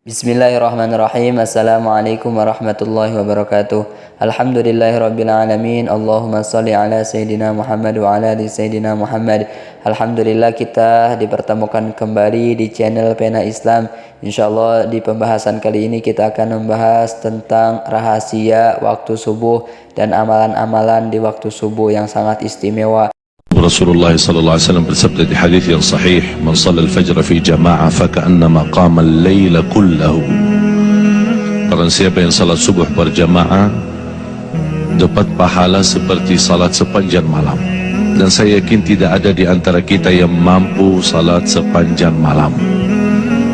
Bismillahirrahmanirrahim. Assalamualaikum warahmatullahi wabarakatuh. Alhamdulillahirabbil alamin. Allahumma shalli ala sayidina Muhammad wa ala ali sayidina Muhammad. Alhamdulillah kita dipertemukan kembali di channel Pena Islam. Insyaallah di pembahasan kali ini kita akan membahas tentang rahasia waktu subuh dan amalan-amalan di waktu subuh yang sangat istimewa. Rasulullah sallallahu alaihi wasallam bersabda di hadis yang sahih, "Man shalla al-fajr fi jama'ah fa ka'annama qama al-laila kullahu." Barang siapa yang salat subuh berjamaah dapat pahala seperti salat sepanjang malam. Dan saya yakin tidak ada di antara kita yang mampu salat sepanjang malam.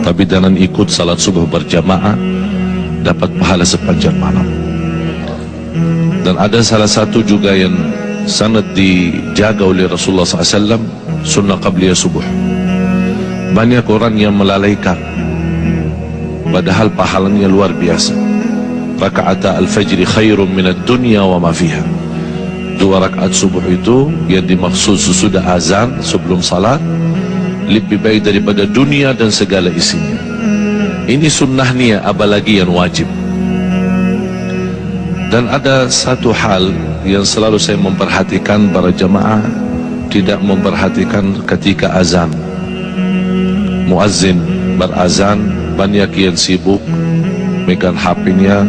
Tapi dengan ikut salat subuh berjamaah dapat pahala sepanjang malam. Dan ada salah satu juga yang sangat dijaga oleh Rasulullah SAW, sunnah qabliyah subuh. Banyak orang yang melalaikan, padahal pahalanya luar biasa. Raka'ata al-fajri khairun minad dunya wa ma fiha. 2 rakaat subuh itu yang dimaksud sesudah azan sebelum salat lebih baik daripada dunia dan segala isinya. Ini sunnahnya, apalagi yang wajib. Dan ada satu hal yang selalu saya memperhatikan, para jamaah tidak memperhatikan ketika azan. Muazzin berazan, banyak yang sibuk megang HP-nya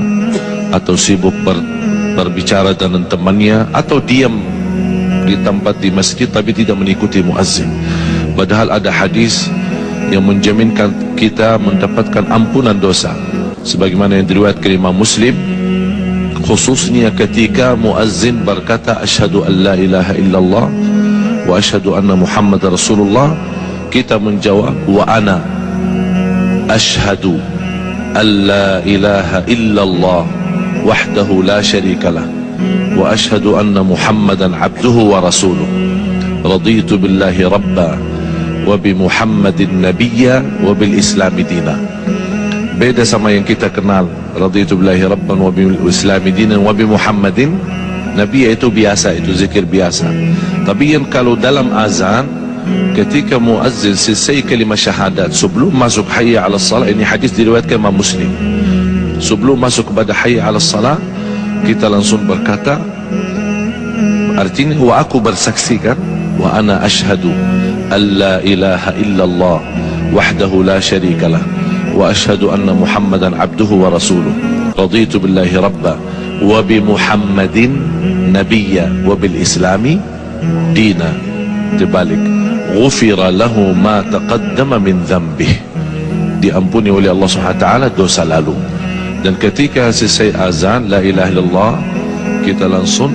atau sibuk berbicara dengan temannya atau diam di tempat di masjid tapi tidak mengikuti muazzin. Padahal ada hadis yang menjaminkan kita mendapatkan ampunan dosa, sebagaimana yang diriwayatkan Imam Muslim, khususnya ketika muazzin berkata asyhadu an la ilaha illallah wa asyhadu anna Muhammad Rasulullah, kita menjawab wa ana asyhadu an la ilaha illallah wahdahu la syarikalah wa asyhadu anna Muhammadan abduhu wa rasuluh raditu billahi rabba wa bi Muhammadin nabiyya wa bil islami dina. Beda sama yang kita kenal, raditu billahi rabban wa bil islami dinan wa bi Muhammadin nabiyya, itu biasa, itu zikir biasa. Tapi yang kalau dalam azan ketika muazzin selesai kalimat syahadat sebelum masuk hayya 'alas salat, ini hadis diriwayatkan Imam Muslim, sebelum masuk kepada hayya 'alas salat kita langsung berkata, artinya wa aku bersaksikan, wa ana asyhadu an la ilaha illallah wahdahu la syarikalah wa asyhadu anna Muhammadan abduhu wa rasuluh raditu billahi rabba wa bi Muhammadin nabiyya wa bil islami dina. Dibalik, ghufira lahu ma taqaddama min dhanbih, diampuni oleh Allah Subhanahu wa taala dosa lalu. Dan ketika selesai azan la ilaha illallah, kita langsung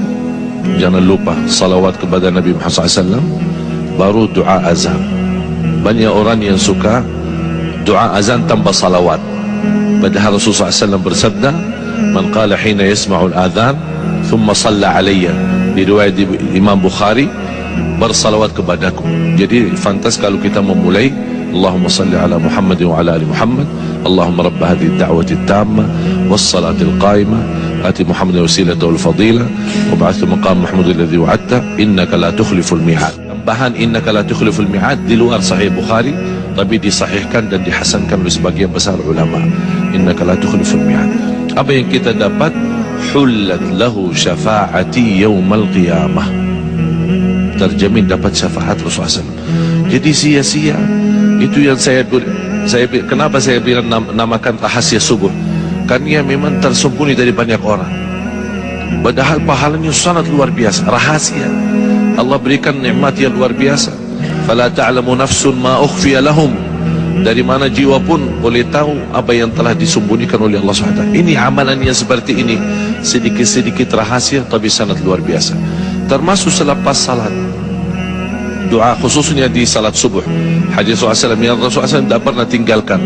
jangan lupa salawat kepada Nabi Muhammad SAW, baru doa azan. Banyak orang yang suka doa azan tanpa salawat, padahal Rasulullah SAW bersabda, man qala hina yasma'ul adhan thumma salla alayya, di riwayat Imam Bukhari, bersalawat kepadaku. Jadi fantas kalau kita memulai Allahumma salli ala Muhammad wa ala ali Muhammad, Allahumma rabb hadhihi ad-da'wati at-tammah was-salati al-qa'imah ati Muhammadan wasilata wal fadilah wa ba'athu maqam Muhammad alladhi wa'adta innaka la tukhliful mi'ad. Tambahan innaka la tukhliful mi'ad di luar sahih Bukhari, tapi disahihkan dan dihasankan oleh sebagian besar ulama. Innaka la tukhliful mi'ad. Apa yang kita dapat? Hullat lahu syafa'ati yaumal qiyamah, terjamin dapat syafaat Rasulullah SAW. Jadi sia-sia itu yang kenapa saya bilang namakan rahasia subuh, karena memang tersembunyi dari banyak orang, padahal pahalanya sangat luar biasa. Rahasia Allah berikan nikmat yang luar biasa. Fala ta'lamu nafsun ma ukhfiya lahum, dari mana jiwa pun boleh tahu apa yang telah disembunyikan oleh Allah SWT. Ini amalan yang seperti ini, sedikit-sedikit rahasia tapi sangat luar biasa. Termasuk selepas salat, doa khususnya di salat subuh. Hadis Rasulullah SAW yang Rasulullah SAW tidak pernah tinggalkan,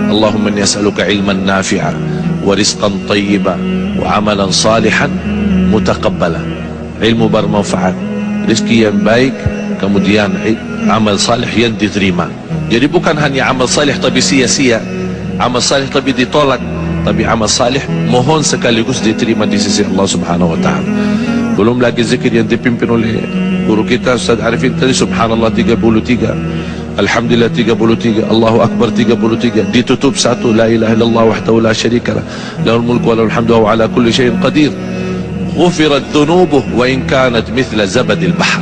Allahumma inni as'aluka ilman nafi'a wa rizqan tayyiba wa amalan salihan mutaqabbala. Ilmu bermanfaat, rezeki yang baik, kemudian amal salih yang diterima. Jadi bukan hanya amal salih tapi sia-sia, amal salih tapi ditolak, tapi amal salih mohon sekaligus diterima di sisi Allah Subhanahu wa taala. Belum lagi zikir yang dipimpin oleh guru kita Ustaz Arifin tadi, subhanallah 33, Alhamdulillah 33, Allahu Akbar 33, ditutup satu, la ilaha illallah wahdahu la syarikalah, lahul mulku wa lahul hamdu wa ala kulli syai'in qadir. Ghufirat dhunubuh wa in kanat mithla zabadil bahr.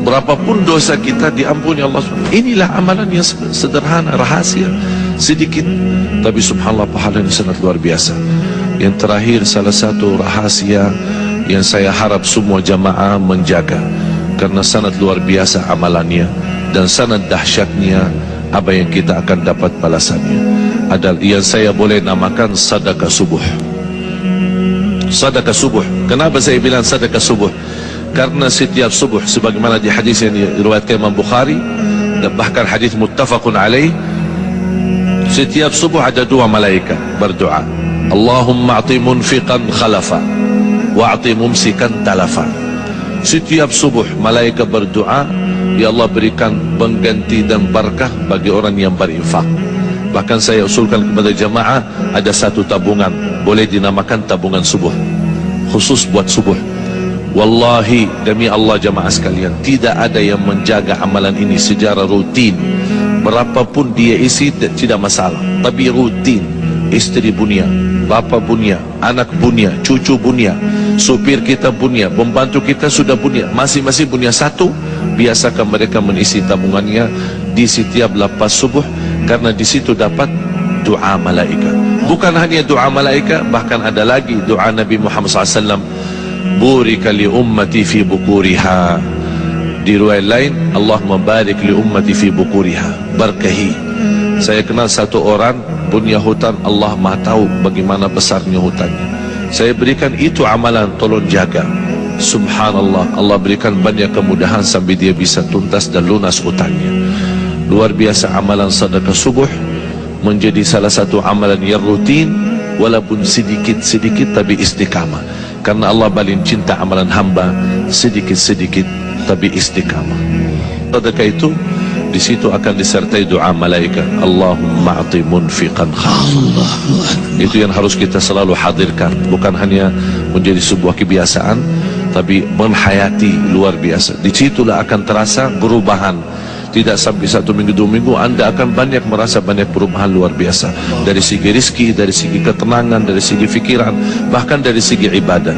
Berapapun dosa kita diampuni Allah SWT. Inilah amalan yang sederhana, rahasia, sedikit, tapi subhanallah pahalanya sangat luar biasa. Yang terakhir, salah satu rahasia yang saya harap semua jamaah menjaga, karena sangat luar biasa amalannya dan sangat dahsyatnya apa yang kita akan dapat balasannya, adalah yang saya boleh namakan sedekah subuh. Sedekah subuh. Kenapa saya bilang sedekah subuh? Karena setiap subuh, sebagaimana di hadis yang diriwayatkan Imam Bukhari, dan bahkan hadis muttafaqun alaih, setiap subuh ada dua malaikat berdoa, Allahumma a'ti munfiqan khalafa wa a'ti mumsikan talafa. Setiap subuh malaikat berdoa, ya Allah berikan pengganti dan barakah bagi orang yang berinfak. Bahkan saya usulkan kepada jamaah, ada satu tabungan, boleh dinamakan tabungan subuh, khusus buat subuh. Wallahi, demi Allah jamaah sekalian, tidak ada yang menjaga amalan ini secara rutin. Berapapun dia isi tidak masalah, tapi rutin. Istri bunia, bapa bunia, anak bunia, cucu bunia, supir kita bunia, pembantu kita sudah bunia, masing-masing bunia satu. Biasakan mereka mengisi tabungannya di setiap lepas subuh, karena di situ dapat doa malaikat. Bukan hanya doa malaikat, bahkan ada lagi doa Nabi Muhammad SAW, burika li ummati fi bukuriha. Di riwayat lain, Allah membarik li ummati fi bukuriha, berkahi. Saya kenal satu orang punya hutan, Allah Maha tahu bagaimana besarnya hutannya. Saya berikan itu amalan, tolong jaga. Subhanallah, Allah berikan banyak kemudahan sampai dia bisa tuntas dan lunas hutannya. Luar biasa amalan sedekah subuh, menjadi salah satu amalan yang rutin, walaupun sedikit-sedikit tapi istiqamah. Karena Allah paling cinta amalan hamba sedikit-sedikit tapi istiqamah. Sedekah itu di situ akan disertai doa malaikat, Allahumma a'ti munfiqan khalaf. Itu yang harus kita selalu hadirkan, bukan hanya menjadi sebuah kebiasaan, tapi menghayati luar biasa. Di situlah akan terasa perubahan. Tidak sampai 1 minggu 2 minggu Anda akan banyak merasa banyak perubahan luar biasa, dari segi rizki, dari segi ketenangan, dari segi fikiran, bahkan dari segi ibadah.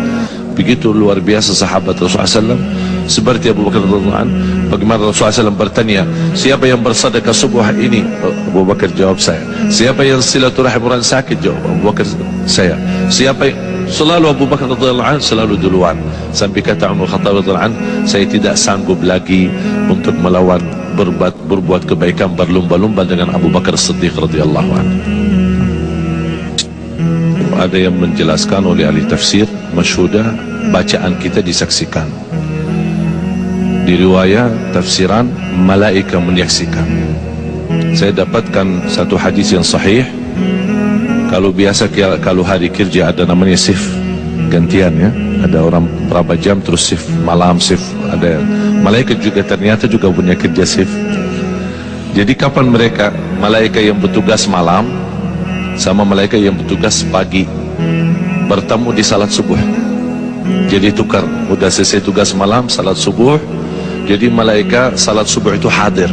Begitu luar biasa sahabat Rasulullah SAW. Seperti Abu Bakar radhiyallahu anhu, bagaimana Rasulullah SAW bertanya, siapa yang bersedekah subuh ini? Abu Bakar jawab, saya. Siapa yang silaturahim orang sakit? Jawab Abu Bakar, saya. Siapa yang... Selalu Abu Bakar radhiyallahu anhu selalu duluan, sampai kata Umar Khattab radhiyallahu anhu, saya tidak sanggup lagi untuk melawan berbuat kebaikan, berlumba-lumba dengan Abu Bakar Siddiq radhiyallahu anhu. Ada yang menjelaskan oleh ahli tafsir, masyhudah bacaan kita disaksikan. Di riwayat tafsiran, malaikat menyaksikan. Saya dapatkan satu hadis yang sahih. Kalau biasa, kalau hari kerja ada namanya shift gantian ya, ada orang berapa jam terus shift malam, shift ada. Malaikat juga ternyata juga punya kerja shift. Jadi kapan mereka, malaikat yang bertugas malam sama malaikat yang bertugas pagi, bertemu di salat subuh. Jadi tukar, udah selesai tugas malam, salat subuh, jadi malaikat salat subuh itu hadir.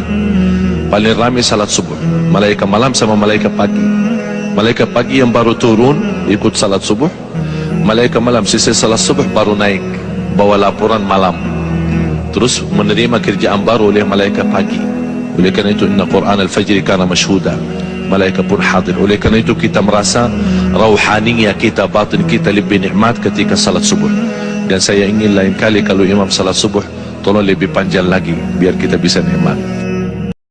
Paling ramai salat subuh, malaikat malam sama malaikat pagi. Malaikat pagi yang baru turun ikut salat subuh, malaikat malam selesai salat subuh baru naik bawa laporan malam, terus menerima kerjaan baru oleh malaikat pagi. Oleh karena itu, inna Quran al-Fajri kana mashhuda, malaikat pun hadir. Oleh karena itu kita merasa rauhaniyah kita, batin kita lebih nikmat ketika salat subuh. Dan saya ingin lain kali kalau imam salat subuh, tolong lebih panjang lagi biar kita bisa nikmat.